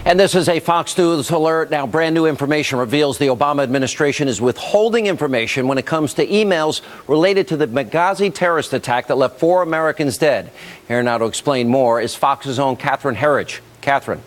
And this is a Fox News alert. Now, brand new information reveals the Obama administration is withholding information when it comes to emails related to the Benghazi terrorist attack that left 4 Americans dead. Here now to explain more is Fox's own Catherine Herridge. Catherine.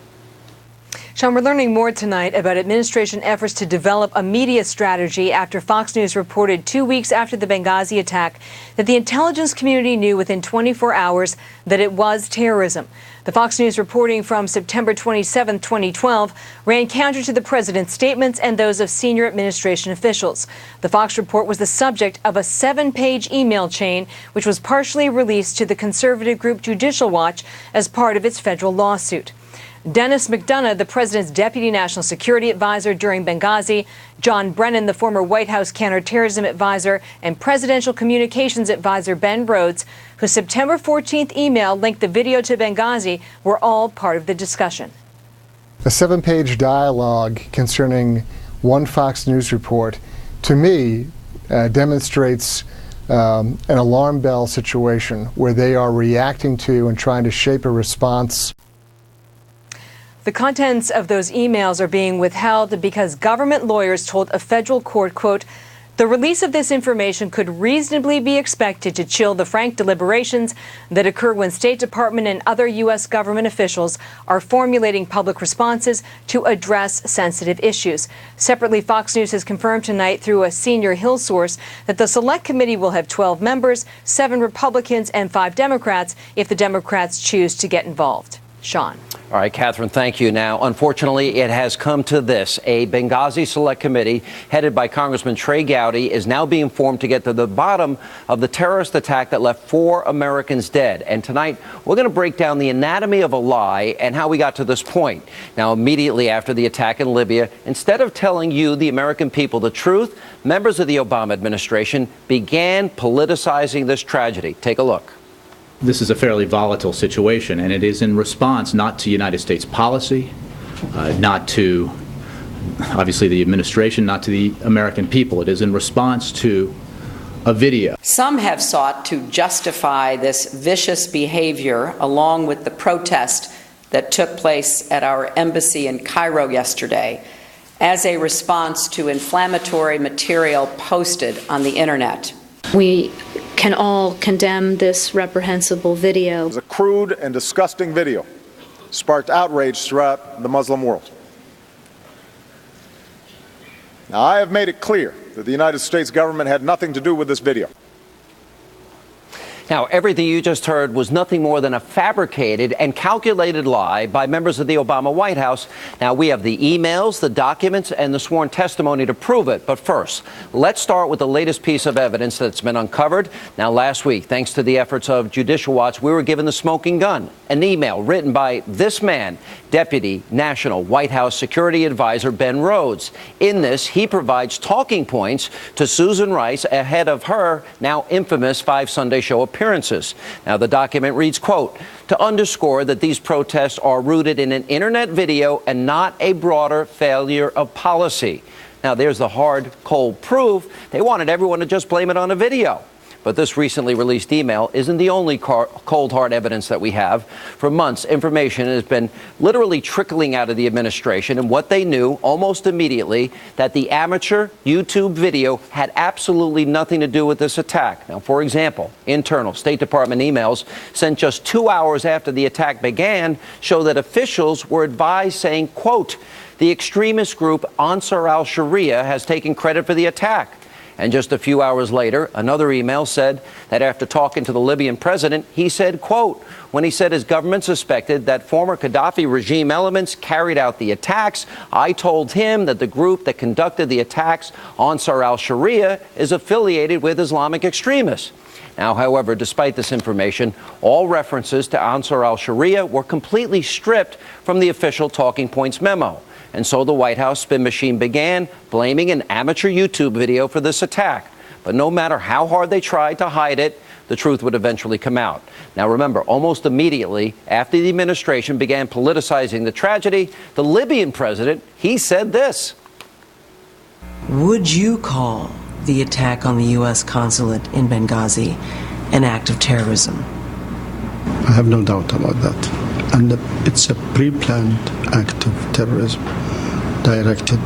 Sean, we're learning more tonight about administration efforts to develop a media strategy after Fox News reported 2 weeks after the Benghazi attack that the intelligence community knew within 24 hours that it was terrorism. The Fox News reporting from September 27, 2012, ran counter to the president's statements and those of senior administration officials. The Fox report was the subject of a 7-page email chain, which was partially released to the conservative group Judicial Watch as part of its federal lawsuit. Dennis McDonough, the president's deputy national security advisor during Benghazi, John Brennan, the former White House counterterrorism advisor, and presidential communications advisor Ben Rhodes, whose September 14th email linked the video to Benghazi, were all part of the discussion. A 7-page dialogue concerning one Fox News report, to me, demonstrates an alarm bell situation where they are reacting to and trying to shape a response. The contents of those emails are being withheld because government lawyers told a federal court, quote, "The release of this information could reasonably be expected to chill the frank deliberations that occur when State Department and other U.S. government officials are formulating public responses to address sensitive issues." Separately, Fox News has confirmed tonight through a senior Hill source that the Select Committee will have 12 members, 7 Republicans and 5 Democrats if the Democrats choose to get involved. Sean. All right, Catherine, thank you. Now, unfortunately, it has come to this. A Benghazi Select Committee headed by Congressman Trey Gowdy is now being formed to get to the bottom of the terrorist attack that left 4 Americans dead. And tonight, we're going to break down the anatomy of a lie and how we got to this point. Now, immediately after the attack in Libya, instead of telling you, the American people, the truth, members of the Obama administration began politicizing this tragedy. Take a look. This is a fairly volatile situation, and it is in response not to United States policy, not to, obviously, the administration, not to the American people. It is in response to a video. Some have sought to justify this vicious behavior along with the protest that took place at our embassy in Cairo yesterday as a response to inflammatory material posted on the internet. We can all condemn this reprehensible video. It was a crude and disgusting video, sparked outrage throughout the Muslim world. Now, I have made it clear that the United States government had nothing to do with this video. Now, everything you just heard was nothing more than a fabricated and calculated lie by members of the Obama White House. Now, we have the emails, the documents, and the sworn testimony to prove it. But first, let's start with the latest piece of evidence that's been uncovered. Now, last week, thanks to the efforts of Judicial Watch, we were given the smoking gun, an email written by this man, Deputy National White House Security Advisor Ben Rhodes. In this, he provides talking points to Susan Rice ahead of her now infamous 5 Sunday show appearances. Now, the document reads, quote, "To underscore that these protests are rooted in an internet video and not a broader failure of policy." Now, there's the hard, cold proof. They wanted everyone to just blame it on a video. But this recently released email isn't the only cold, hard evidence that we have. For months, information has been literally trickling out of the administration, and what they knew almost immediately, that the amateur YouTube video had absolutely nothing to do with this attack. Now, for example, internal State Department emails sent just 2 hours after the attack began show that officials were advised, saying, quote, "The extremist group Ansar al-Sharia has taken credit for the attack." And just a few hours later, another email said that after talking to the Libyan president, he said, quote, when he said his government suspected that former Gaddafi regime elements carried out the attacks, "I told him that the group that conducted the attacks, Ansar al-Sharia, is affiliated with Islamic extremists." Now, however, despite this information, all references to Ansar al-Sharia were completely stripped from the official talking points memo. And so the White House spin machine began blaming an amateur YouTube video for this attack. But no matter how hard they tried to hide it, the truth would eventually come out. Now, remember, almost immediately after the administration began politicizing the tragedy, the Libyan president, he said this. Would you call the attack on the U.S. consulate in Benghazi an act of terrorism? I have no doubt about that. and it's a pre-planned act of terrorism directed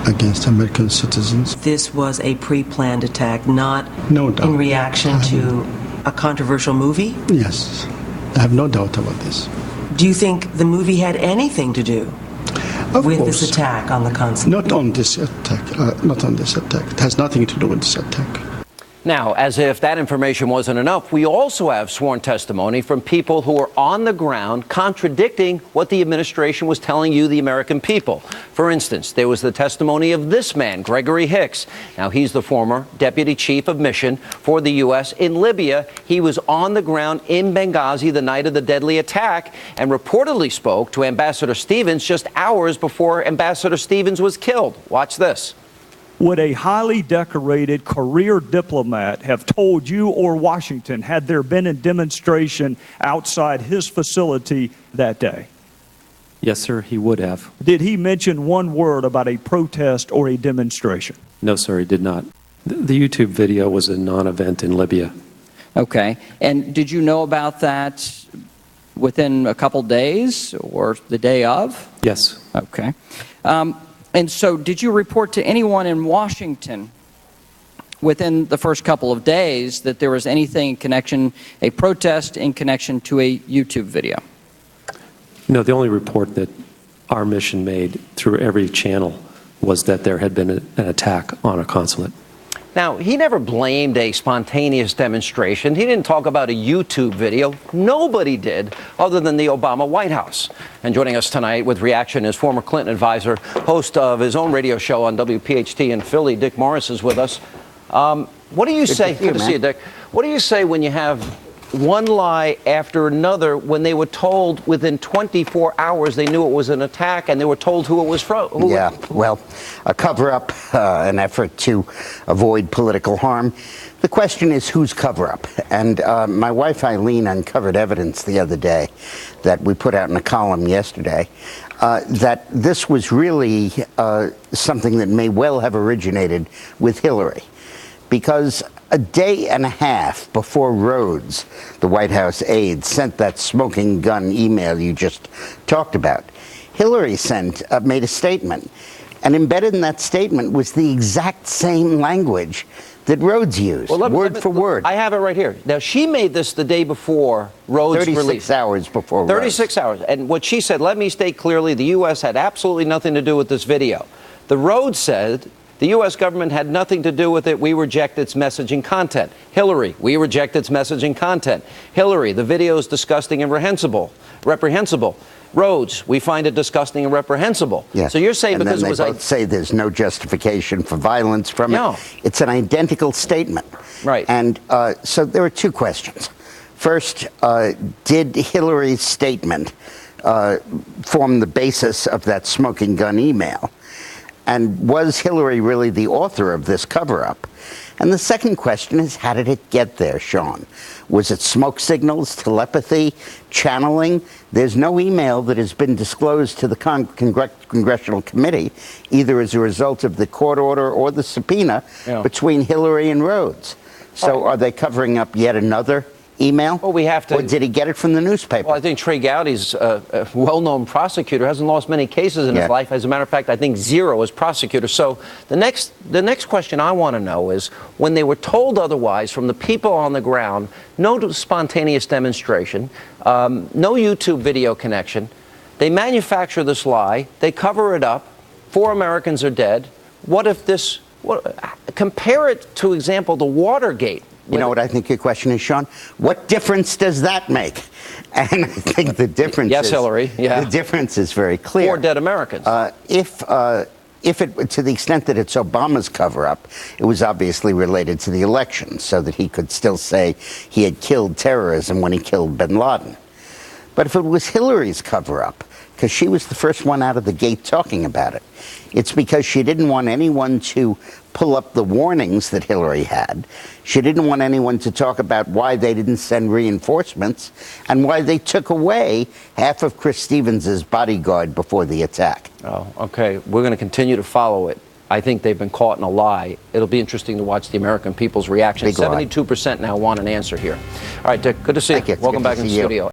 against American citizens. This was a pre-planned attack, not No doubt. in reaction to a controversial movie? Yes, I have no doubt about this. Do you think the movie had anything to do Of with course. this attack on the consulate? Not on this attack. Not on this attack. It has nothing to do with this attack. Now, as if that information wasn't enough, we also have sworn testimony from people who are on the ground contradicting what the administration was telling you, the American people. For instance, there was the testimony of this man, Gregory Hicks. Now, he's the former deputy chief of mission for the U.S. in Libya. He was on the ground in Benghazi the night of the deadly attack and reportedly spoke to Ambassador Stevens just hours before Ambassador Stevens was killed. Watch this. Would a highly decorated career diplomat have told you or Washington had there been a demonstration outside his facility that day? Yes, sir, he would have. Did he mention one word about a protest or a demonstration? No, sir, he did not. The YouTube video was a non-event in Libya. Okay. And did you know about that within a couple days or the day of? Yes. Okay. And so did you report to anyone in Washington within the first couple of days that there was anything in connection, a protest in connection to a YouTube video? No, the only report that our mission made through every channel was that there had been an attack on a consulate. Now, he never blamed a spontaneous demonstration. He didn't talk about a YouTube video. Nobody did, other than the Obama White House. And joining us tonight with reaction is former Clinton advisor, host of his own radio show on WPHT in Philly, Dick Morris is with us. What do you say? Good to see you, Dick. What do you say when you have one lie after another when they were told within 24 hours they knew it was an attack and they were told who it was from? Well, a cover-up, an effort to avoid political harm. The question is whose cover-up? And my wife Eileen uncovered evidence the other day that we put out in a column yesterday that this was really something that may well have originated with Hillary. Because a day and a half before Rhodes, the White House aide, sent that smoking gun email you just talked about, Hillary made a statement. And embedded in that statement was the exact same language that Rhodes used, word for word. I have it right here. Now, she made this the day before Rhodes released. 36 hours before 36 hours. And what she said, let me state clearly, the U.S. had absolutely nothing to do with this video. The Rhodes said, the U.S. government had nothing to do with it. We reject its messaging content. Hillary, we reject its messaging content. Hillary, the video is disgusting and reprehensible. Rhodes, we find it disgusting and reprehensible. Yes. So you're saying and because then it was they both say there's no justification for violence from it. It's an identical statement. Right. And so there are two questions. First, did Hillary's statement form the basis of that smoking gun email? And was Hillary really the author of this cover-up? And the second question is, how did it get there, Sean? Was it smoke signals, telepathy, channeling? There's no email that has been disclosed to the Congressional Committee, either as a result of the court order or the subpoena between Hillary and Rhodes. So are they covering up yet another email? Well, we have to. Or did he get it from the newspaper? Well, I think Trey Gowdy's a well-known prosecutor, hasn't lost many cases in his life. As a matter of fact, I think 0 as prosecutor. So the next question I want to know is, when they were told otherwise from the people on the ground, no spontaneous demonstration, no YouTube video connection, they manufacture this lie, they cover it up, 4 Americans are dead. What if this, compare it to example to Watergate. You know what I think your question is, Sean? What difference does that make? And I think the difference yes, Hillary. Yeah. The difference is very clear. 4 dead Americans. If it, to the extent that it's Obama's cover-up, it was obviously related to the election, so that he could still say he had killed terrorism when he killed bin Laden. But if it was Hillary's cover-up, because she was the first one out of the gate talking about it, it's because she didn't want anyone to pull up the warnings that Hillary had. She didn't want anyone to talk about why they didn't send reinforcements and why they took away half of Chris Stevens's bodyguard before the attack. Oh, okay. We're going to continue to follow it. I think they've been caught in a lie. It'll be interesting to watch the American people's reaction. 72% now want an answer here. All right, Dick, good to see you. Thank you. Welcome back in the studio.